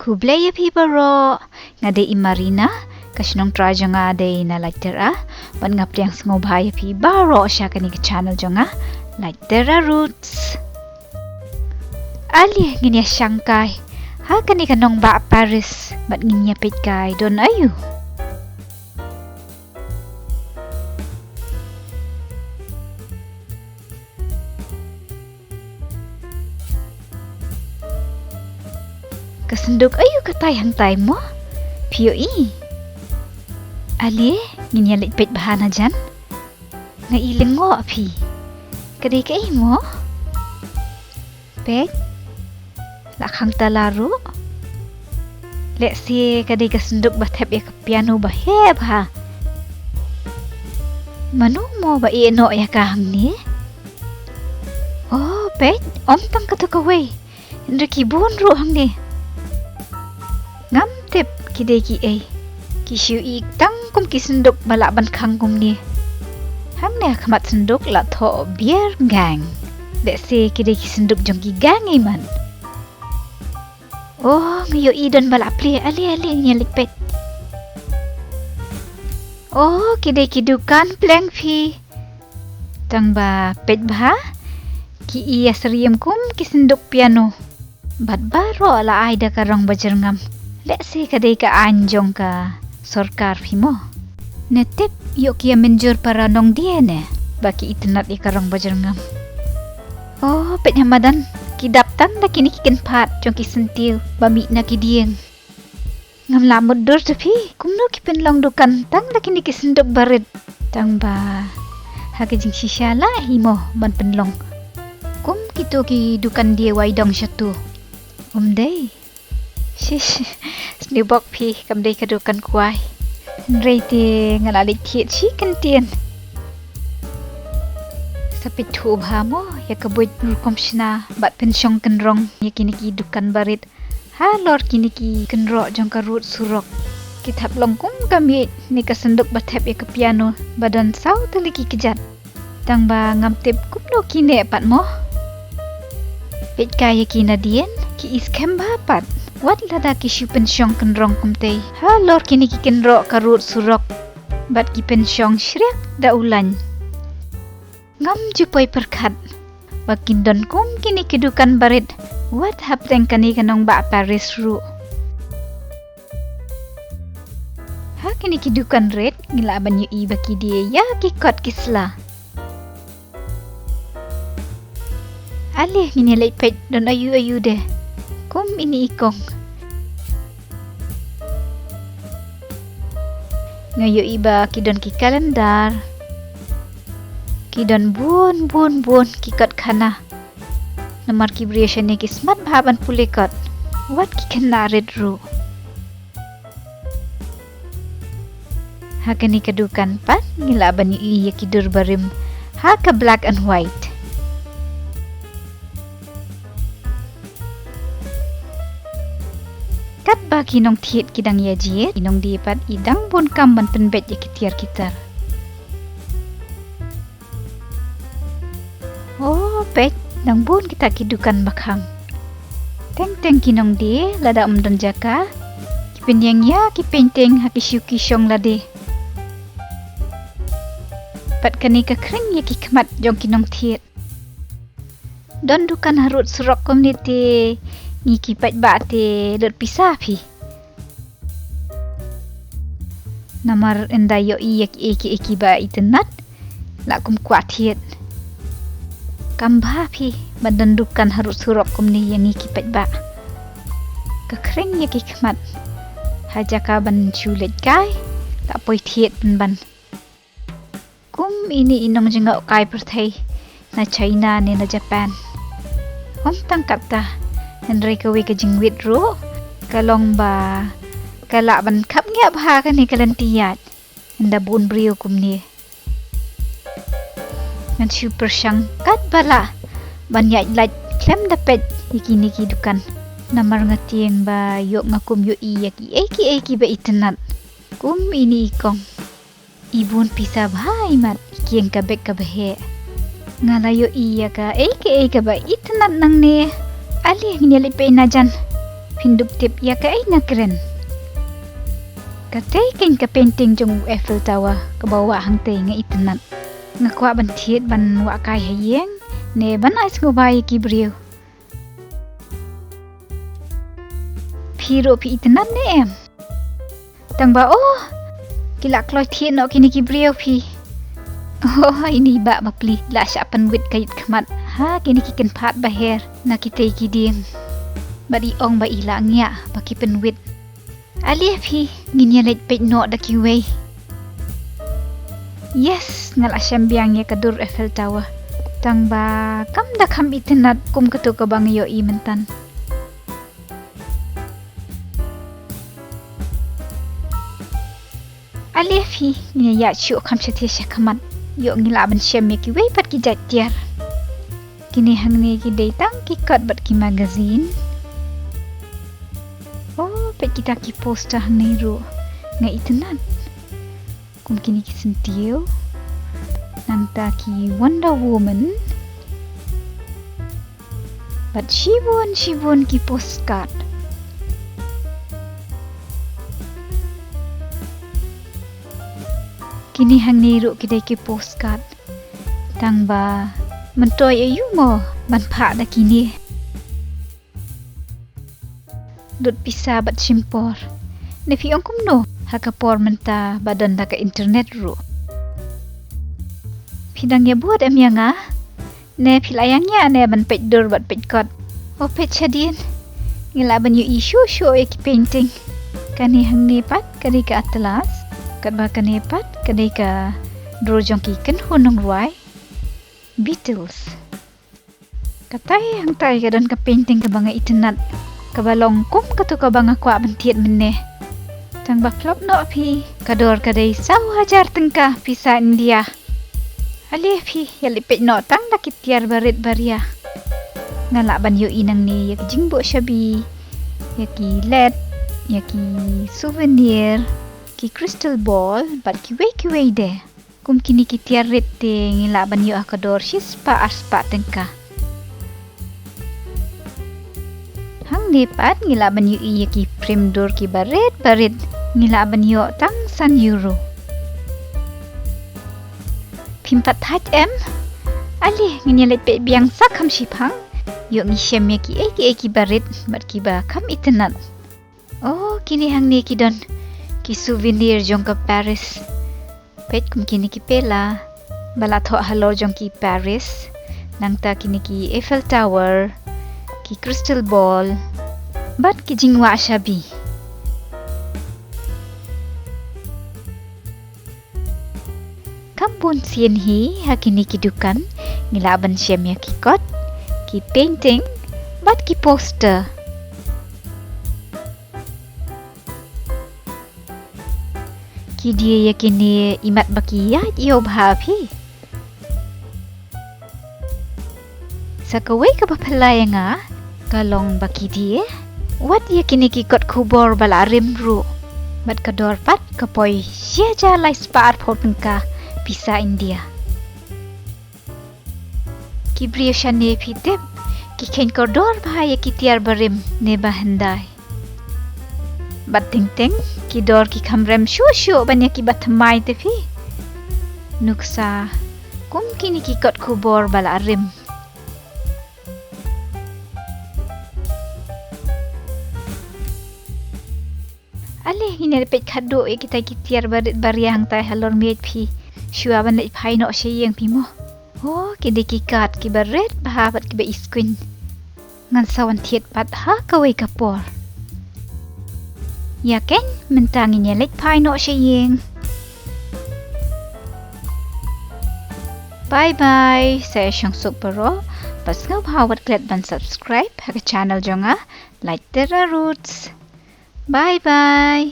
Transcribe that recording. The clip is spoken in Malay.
Kublaya pibaro ngade imarina kasnong trajo nga de na lightera ban nga pliang ngobhaya pibaro siya kani ka channel jo nga lightera roots ali nginya syangkai hakane ka nongbah Paris bat nginya peit kai don ayu kasenduk ayu katay hangtay mo piyo ali nginya leit peit bahana jan nga ilengo api kadai kai mo peit lakhang talaru lek si kadai kasenduk bathep ya piano baheh ha manu mo ba eno ya kahang ni oh peit om tang katukaway indra kibun ru hang ni ngam tip kidai ki ai kisyu ik tang kum kisenduk balaban kangkum ni hang ne khamat senduk la tho bier gang de se kidai kisenduk jong ki gang iman oh ngayo idon balapli ali nyelik pet oh kidai ki dukan pleng phi tang ba pet ba ki iya seriem kum kisenduk piano bat baro la ai da karong bajerngam lek si kadai ka anjong ka sorkar phimo netip yok kia menjur para nong dia ne baki itnat ikarong bajerngam oh pet hamadan kidap tan da kini kiken phat jong ki sentil bami na kidieng ngam lamut dur tapi kumno ki penlong dukan tang da kini kisenduk barit tang ba hakajing shishala himo ban penlong kum kito ki dukan dia waidong shato dei shish snibok pi kam dei kadukan kuai reite ngalalik thiet chi kentien sapit thu bhamo ya kabuit kom shna bat pensyong kenrong ya kini ki dukan barit ha lor kini ki kenro jong karut surok kitab longkum kami ni kasenduk bathep ya ke piano badan sau teliki kejat tang ba ngam tip kupno kine pat mo pet kaya kina dien ki iskem bapat wat lada ki shu pensyong kenrong kumtei ha lor kini ki kenro karut surok bat ki pensyong shrek da ulan ngam jupoy pyrkhat bakin don kum kini kidukan barit wat hapteng kani nongbah Paris ru ha kini kidukan red ngila banyu i baki dia ya ki kot kisla alih ngini leit peit don ayu deh kum ini ikong ngayo iba kidon ki kalendar kidon bun kikat khana namar ki briation ki smart bhaban pulekot wat ki kena red ru hakani kadukan pat ngilaban ni kidur barim haka black and white kat ba kinong thiet kidang ya jiet kinong dipat idang bun kam ban penbet ya kitiar kitar oh pet nang bun kita kidukan bakhang teng kinong di lada umdan jaka kipenyang ya ki painting hakishuki syong lade pat kani ka kring ya ki khamat jong kinong thiet don dukan harut surok community ni ki pet ba te dot pisah phi namar enda yo eki ba itnat la kum kwat thiet kambha phi badan dukan harut surok kum ni yang ki pet ba ka kring ya ki khmat haja ka ban chulet kai tak poi thiet ban kum ini inong jenga kai perthai na China ni na Japan om tangkap ta Henry kawi ke jingwit ru kalong ba kala ban khap ngia bha ka ni kalantiyat nda bun brio kum ni ngan super syang kat bala ban yai lait khlem da pet ikini ki dukan namar ngatieng ba yok ngakum yo i eki ba itnat kum ini ikong ibun pisa bhai mat kieng ka bek ka baheh ngala yo iya ka eki ba itnat nang ne ali nginyali pe najan Pindup tip ya ka ay nakren. Katay kain ka painting jong Eiffel Tower ke bawah hang tei nga itenat. Nga kwa ban thiet ban wa kai hayeng ne ban ais ngobai ki brio. Piro pi itenat ne em. Tang ba oh kila kloi thiet no kini ki brio pi. Oh ini ba mapli la syapan wit kait khamat. Ha kini ki ken phat baheh na kitei ki ding. Badi ong ba ila ngya ba ki pen wit. Ali phi ngin leit peit no da ki wei. Yes ngal asyam biang ya kadur Eiffel Tower. Tang ba kam da kham itenat kum ketu ka bang yo I mentan. Ali phi ngin ya chu kham chathi syakamat. Yo ngila ban shem ya ki wei pat ki jatiar. Kini hang ni ki datang ki kat bat ki magazine. Oh, pet kita ki poster hang ni ru. Nga itenat. Kum kini ki sentiu. Nang ta ki Wonder Woman. Bat shibun ki postcard. Kini hang ni ru kidai ki postcard. Tang ba mentoy ayu mo ban pha da kini. Dut pisa bat simpor. Ne fi ongkum no hakapor menta badan da ka internet ru. Pidang ya buat em ianga. Ne pilayangnya ne ban peit dur bat pyrkhat. O peit chadien. Ngila ban yu isu show e ki painting. Kani hang ne pat kani ka atlas. Kat ba kani pat kani ka dro jong ki ken honong ruai. Beatles. Katai hang tai ka don ka painting ka banga itenat. Kabalong kum katu ka banga kwa bantiet menne. Tang baklop no pi kador kadai saw hajar tengka pisa India. Ali pi yali peit no tang da kitiar barit baria. Ngala ban yo inang ni yak jingbo shabi. Yaki leit, yaki souvenir, ki crystal ball bat ki wei de. Kum kini kitiar ret te ngila ban yo akador shispa arspa tengka. Hang nepat ngila ban yu iya ki prim dor ki barit ngila ban yo tang san euro. Pimpat hat em ali ngin leit pe biang sak kham shipang yo ngi shem ya ki ki barit bat kiba kham itenat. Oh kini hang ne ki don ki souvenir jong ka Paris. Peit kum kini ki pela bala tho halo jong ki Paris nang ta kini ki Eiffel Tower. Ki crystal ball bat ki jingwa shabi kampun sien hi hakini ki dukan ngilaban shem ya ki kot ki painting bat ki poster ki dia yakini imat baki iaid yo bhapi sakawai ka bapalaya nga kalong baki dia wat yakini ki kot kubor bala rim ru bat kador pat kapoi sia jalai spar photengka pisa India ki brioshan ne pitep ki ken kodor bahaya ki tiar barim ne bahendai bat ting ki dor ki khamrem shu banya ki batmai tefi nuksa kum kini ki kot kubor bala rim Ale hine pyrkhat do e kita kitiar barit bariang tai halor miet phi shua ban lei phai no sheyeng pi mo ho ki de ki kat ki barit bha bat ki be screen ngan sawan thiet pat ha kawai kapor ya ken mentangin ya lei phai no sheyeng. Bye bye saya syangsuk paro pas ngau hawat klet ban subscribe ha channel jonga like the roots. Bye bye.